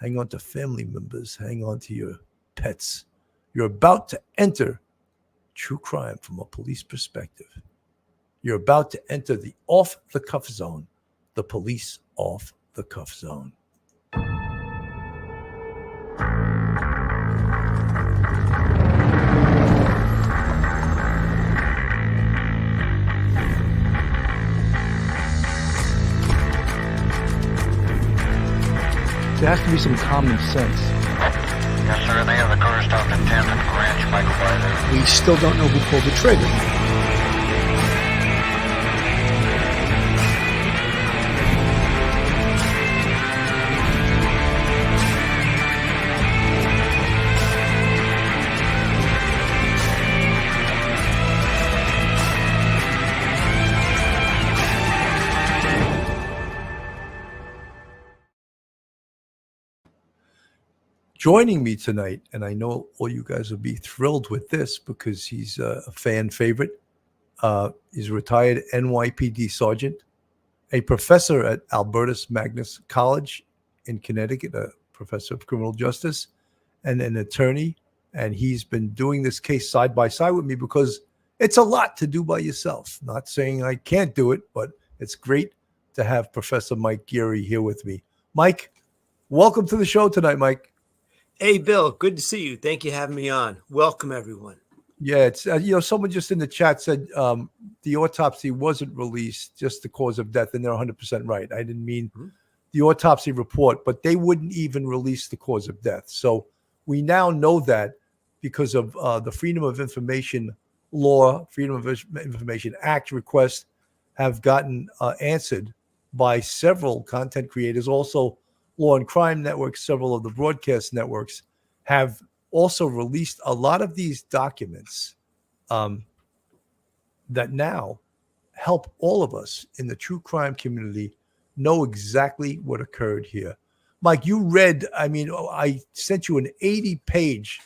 hang on to family members, hang on to your pets. You're about to enter true crime from a police perspective. You're about to enter the off-the-cuff zone, the police off-the-cuff zone. There has to be some common sense. Yes, sir. They have the car stopped at 10th and Ranch Microbizer. We still don't know who pulled the trigger. Joining me tonight, and I know all you guys will be thrilled with this because he's a fan favorite. He's a retired NYPD Sergeant, a professor at Albertus Magnus College in Connecticut, a professor of criminal justice, and an attorney. And he's been doing this case side by side with me because it's a lot to do by yourself. Not saying I can't do it, but it's great to have Professor Mike Geary here with me. Mike, welcome to the show tonight, Mike. Hey, Bill, good to see you. Thank you for having me on. Welcome, everyone. Yeah, it's someone just in the chat said the autopsy wasn't released, just the cause of death, and they're 100% right. I didn't mean the autopsy report, but they wouldn't even release the cause of death. So we now know that because of the Freedom of Information Law, Freedom of Information Act requests have gotten answered by several content creators, also Law and Crime networks, several of the broadcast networks have also released a lot of these documents that now help all of us in the true crime community know exactly what occurred here. Mike, you read, I sent you an 80-page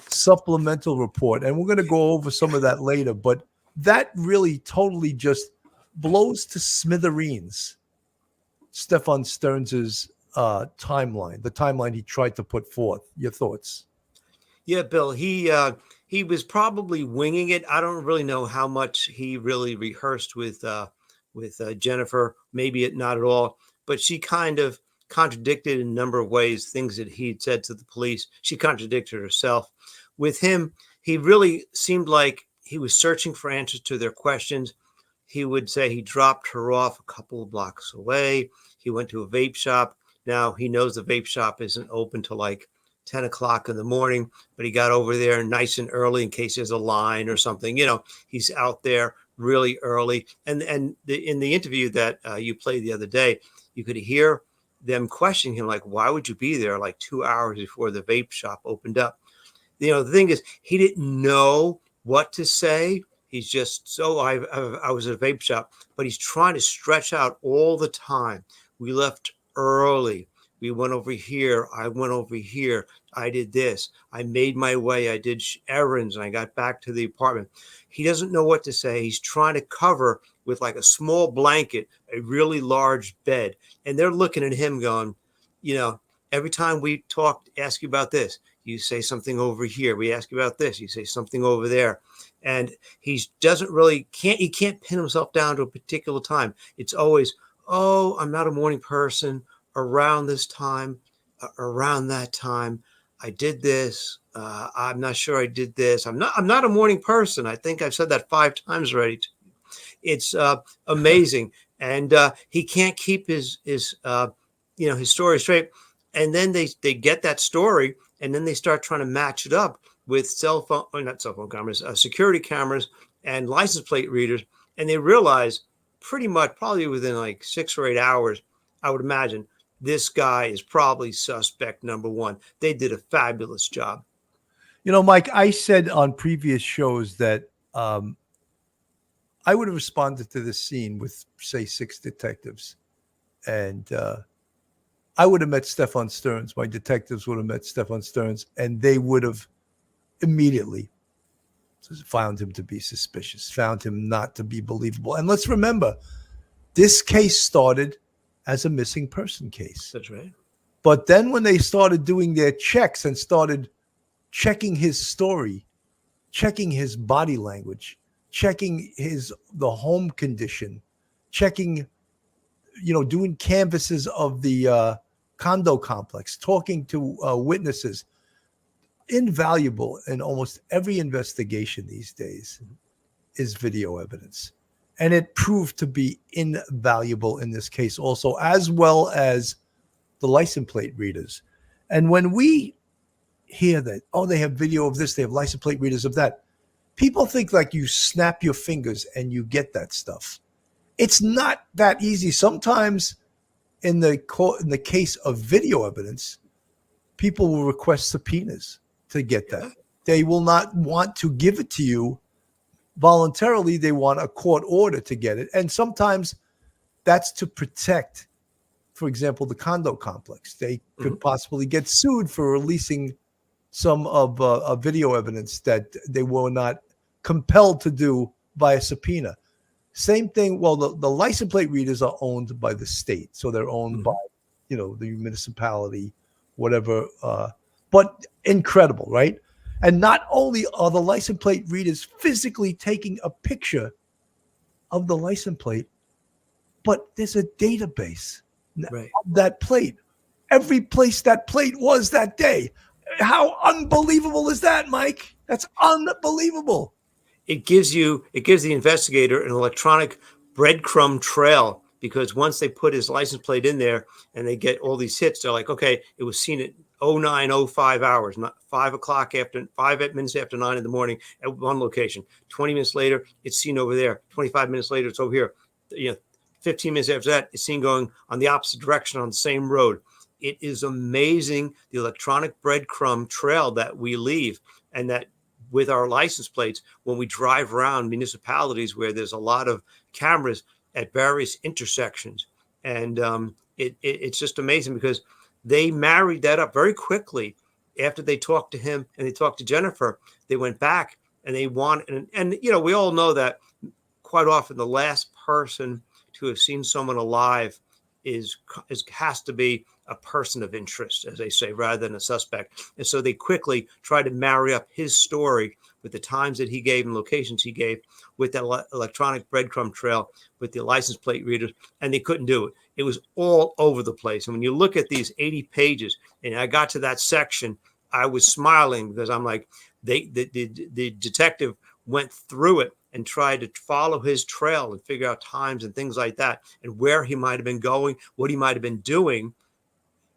supplemental report, and we're going to go over some of that later, but that really totally just blows to smithereens Stephan Sterns' timeline, the timeline he tried to put forth. Your thoughts? Yeah, Bill, he was probably winging it. I don't really know how much he really rehearsed with Jennifer, maybe not at all, but she kind of contradicted in a number of ways things that he'd said to the police. She contradicted herself. With him, he really seemed like he was searching for answers to their questions. He would say he dropped her off a couple of blocks away. He went to a vape shop. Now, he knows the vape shop isn't open till like 10 o'clock in the morning, but he got over there nice and early in case there's a line or something. You know, he's out there really early. And in the interview that you played the other day, you could hear them questioning him, like, why would you be there like 2 hours before the vape shop opened up? You know, the thing is, he didn't know what to say. He's just, I was at a vape shop, but he's trying to stretch out all the time. We left early. We went over here. I went over here. I did this. I made my way. I did errands and I got back to the apartment. He doesn't know what to say. He's trying to cover with like a small blanket, a really large bed. And they're looking at him going, you know, every time we talk, ask you about this, you say something over here. We ask you about this, you say something over there. And he can't pin himself down to a particular time. It's always, oh, I'm not a morning person. Around this time, around that time, I did this. I'm not sure I did this. I'm not a morning person. I think I've said that 5 times already. It's amazing, and he can't keep his story straight. And then they get that story, and then they start trying to match it up with security cameras and license plate readers, and they realize pretty much probably within like 6 or 8 hours, I would imagine, this guy is probably suspect number 1. They did a fabulous job. You know, Mike, I said on previous shows that I would have responded to this scene with, say, 6 detectives. And I would have met Stephan Sterns. My detectives would have met Stephan Sterns, and they would have immediately found him to be suspicious, found him not to be believable. And let's remember, this case started as a missing person case. That's right. But then when they started doing their checks and started checking his story, checking his body language, checking the home condition, checking, doing canvases of the condo complex, talking to witnesses. Invaluable in almost every investigation these days is video evidence. And it proved to be invaluable in this case also, as well as the license plate readers. And when we hear that, oh, they have video of this, they have license plate readers of that, people think like you snap your fingers and you get that stuff. It's not that easy. Sometimes in the case of video evidence, people will request subpoenas to get that. They will not want to give it to you voluntarily. They want a court order to get it. And sometimes that's to protect, for example, the condo complex. They could possibly get sued for releasing some of video evidence that they were not compelled to do by a subpoena. Same thing. Well, the license plate readers are owned by the state. So they're owned by, the municipality, whatever. But incredible, right? And not only are the license plate readers physically taking a picture of the license plate, but there's a database of that plate. Every place that plate was that day. How unbelievable is that, Mike? That's unbelievable. It gives the investigator an electronic breadcrumb trail, because once they put his license plate in there and they get all these hits, they're like, okay, it was seen at 09:05 hours, not 5 minutes after 9 in the morning at one location. 20 minutes later, it's seen over there. 25 minutes later, it's over here. 15 minutes after that, it's seen going on the opposite direction on the same road. It is amazing, the electronic breadcrumb trail that we leave, and that with our license plates, when we drive around municipalities where there's a lot of cameras at various intersections. And it's just amazing, because they married that up very quickly. After they talked to him and they talked to Jennifer, they went back and they wanted, and we all know that quite often the last person to have seen someone alive has to be a person of interest, as they say, rather than a suspect. And so they quickly tried to marry up his story with the times that he gave and locations he gave with that electronic breadcrumb trail with the license plate readers, and they couldn't do it. It was all over the place. And when you look at these 80 pages, and I got to that section, I was smiling, because I'm like, the detective went through it and tried to follow his trail and figure out times and things like that, and where he might have been going, what he might have been doing,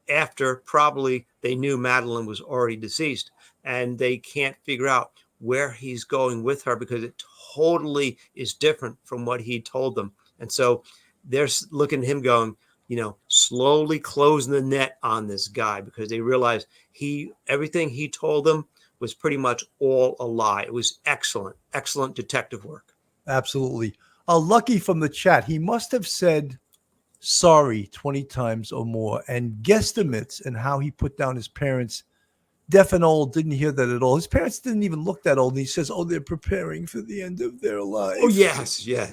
after probably they knew Madeline was already deceased, and they can't figure out where he's going with her, because it totally is different from what he told them. And so they're looking at him going, slowly closing the net on this guy, because they realize everything he told them was pretty much all a lie. It was excellent detective work. Absolutely. Lucky from the chat, he must have said sorry 20 times or more, and guesstimates and how he put down his parents. Deaf and old, didn't hear that at all. His parents didn't even look that old. And he says, oh, they're preparing for the end of their life. Oh, yes. Yeah.